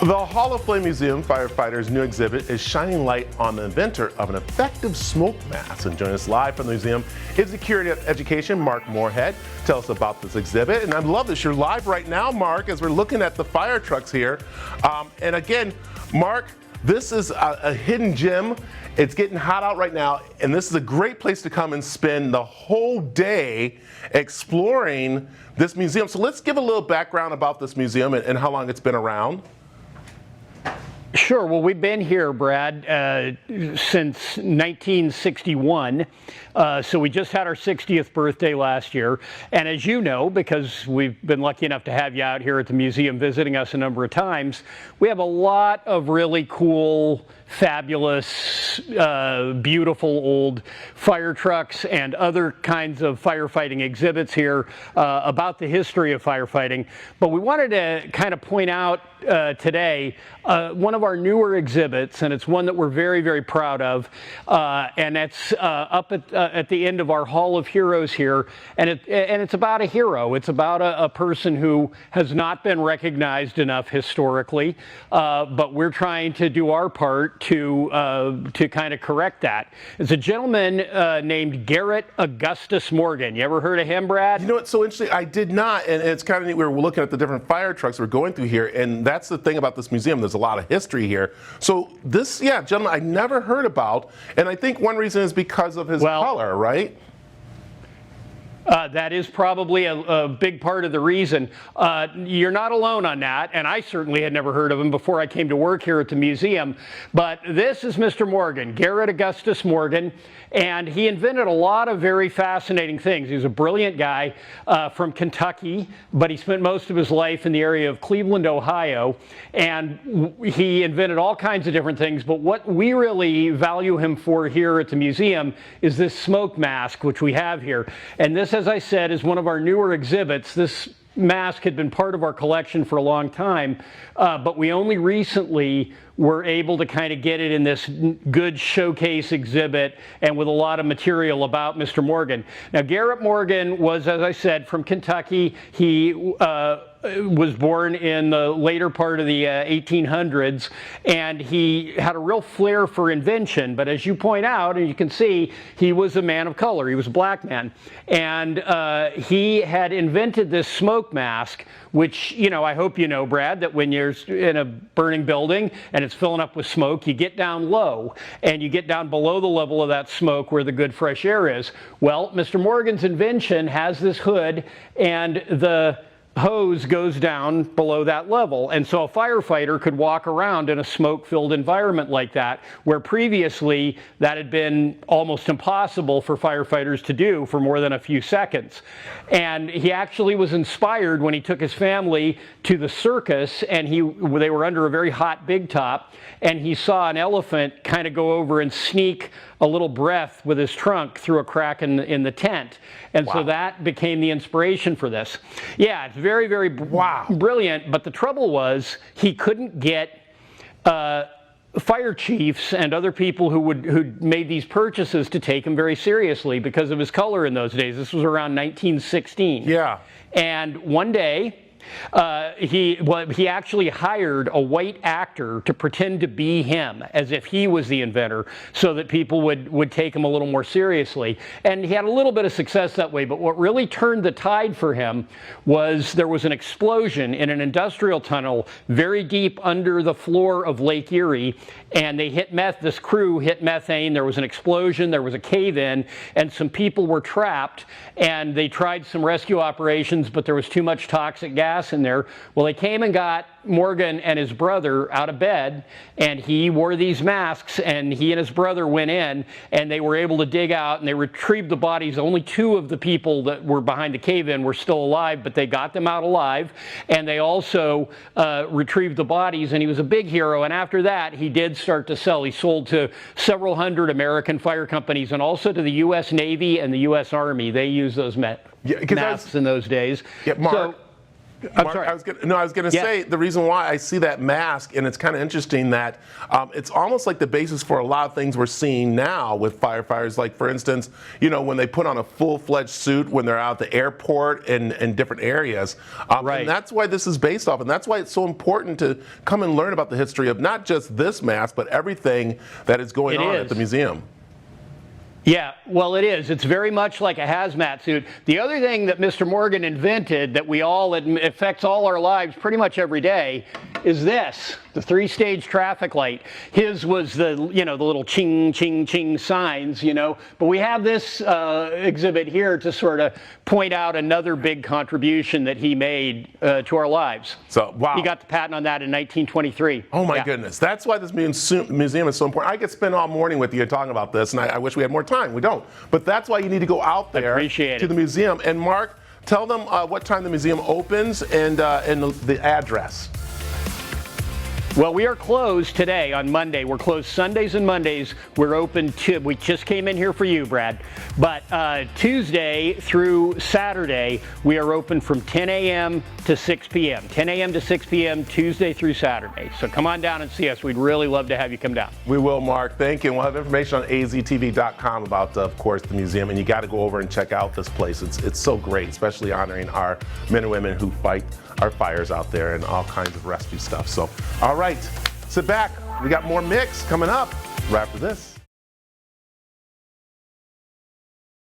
The Hall of Flame Museum Firefighters' new exhibit is shining light on the inventor of an effective smoke mask. And joining us live from the museum is the Curator of Education, Mark Moorhead. Tell us about this exhibit. And I love this. You're live right now, Mark, as we're looking at the fire trucks here. And again, Mark, this is a hidden gem. It's getting hot out right now, and this is a great place to come and spend the whole day exploring this museum. So let's give a little background about this museum and how long it's been around. Sure. Well, we've been here, Brad, since 1961. So we just had our 60th birthday last year. And as you know, because we've been lucky enough to have you out here at the museum visiting us a number of times, we have a lot of really cool, fabulous, beautiful old fire trucks and other kinds of firefighting exhibits here about the history of firefighting. But we wanted to kind of point out today one of our newer exhibits, and it's one that we're very, very proud of, and it's up at the end of our Hall of Heroes here, and it's about a hero. It's about a person who has not been recognized enough historically, but we're trying to do our part to kind of correct that. It's a gentleman named Garrett Augustus Morgan. You ever heard of him, Brad? You know what's so interesting? I did not, and it's kind of neat. We were looking at the different fire trucks we're going through here, and that's the thing about this museum. There's a lot of history here. So this, gentleman, I never heard about, and I think one reason is because of his color, right? That is probably a big part of the reason. You're not alone on that, and I certainly had never heard of him before I came to work here at the museum. But this is Mr. Morgan, Garrett Augustus Morgan, and he invented a lot of very fascinating things. He was a brilliant guy from Kentucky, but he spent most of his life in the area of Cleveland, Ohio, and he invented all kinds of different things. But what we really value him for here at the museum is this smoke mask, which we have here. And this, as I said, is one of our newer exhibits. This mask had been part of our collection for a long time, but we only recently were able to kind of get it in this good showcase exhibit and with a lot of material about Mr. Morgan. Now, Garrett Morgan was, as I said, from Kentucky. He was born in the later part of the 1800s, and he had a real flair for invention. But as you point out, and you can see, he was a man of color. He was a black man. And he had invented this smoke mask, which, you know, I hope you know, Brad, that when you're in a burning building and it's filling up with smoke, you get down low and you get down below the level of that smoke where the good fresh air is. Well, Mr. Morgan's invention has this hood, and the hose goes down below that level, and so a firefighter could walk around in a smoke-filled environment like that, where previously that had been almost impossible for firefighters to do for more than a few seconds. And he actually was inspired when he took his family to the circus, and they were under a very hot big top, and he saw an elephant kind of go over and sneak a little breath with his trunk through a crack in the tent. And so that became the inspiration for this. Yeah, it's very, very brilliant, but the trouble was he couldn't get fire chiefs and other people who'd made these purchases to take him very seriously because of his color in those days. This was around 1916. Yeah. And one day, he actually hired a white actor to pretend to be him, as if he was the inventor, so that people would take him a little more seriously. And he had a little bit of success that way, but what really turned the tide for him was there was an explosion in an industrial tunnel very deep under the floor of Lake Erie, and they hit this crew hit methane. There was an explosion, there was a cave-in, and some people were trapped, and they tried some rescue operations, but there was too much toxic gas in there. Well, they came and got Morgan and his brother out of bed, and he wore these masks, and he and his brother went in, and they were able to dig out, and they retrieved the bodies. Only two of the people that were behind the cave-in were still alive, but they got them out alive, and they also retrieved the bodies, and he was a big hero. And after that, he did start to sell. He sold to several hundred American fire companies, and also to the U.S. Navy and the U.S. Army. They used those masks in those days. Yeah, Mark. I'm Mark, sorry. I was gonna say the reason why I see that mask, and it's kind of interesting that it's almost like the basis for a lot of things we're seeing now with firefighters. Like, for instance, when they put on a full-fledged suit when they're out at the airport and different areas. Right. And that's why this is based off, and that's why it's so important to come and learn about the history of not just this mask, but everything that is going on at the museum. Yeah, well, it is. It's very much like a hazmat suit. The other thing that Mr. Morgan invented that we all affects all our lives pretty much every day is this, the 3-stage traffic light. His was the, the little ching, ching, ching signs, But we have this exhibit here to sort of point out another big contribution that he made to our lives. So, wow. He got the patent on that in 1923. Oh, my goodness. That's why this museum is so important. I could spend all morning with you talking about this, and I wish we had more time. We don't. But that's why you need to go out there to the museum. And Mark, tell them what time the museum opens and the address. Well, we are closed today on Monday. We're closed Sundays and Mondays. We're open we just came in here for you, Brad. But Tuesday through Saturday, we are open from 10 a.m. to 6 p.m. 10 a.m. to 6 p.m. Tuesday through Saturday. So come on down and see us. We'd really love to have you come down. We will, Mark. Thank you. And we'll have information on aztv.com about, of course, the museum. And you got to go over and check out this place. It's so great, especially honoring our men and women who fight our fires out there and all kinds of rescue stuff. So, all right, sit back. We got more mix coming up right after this.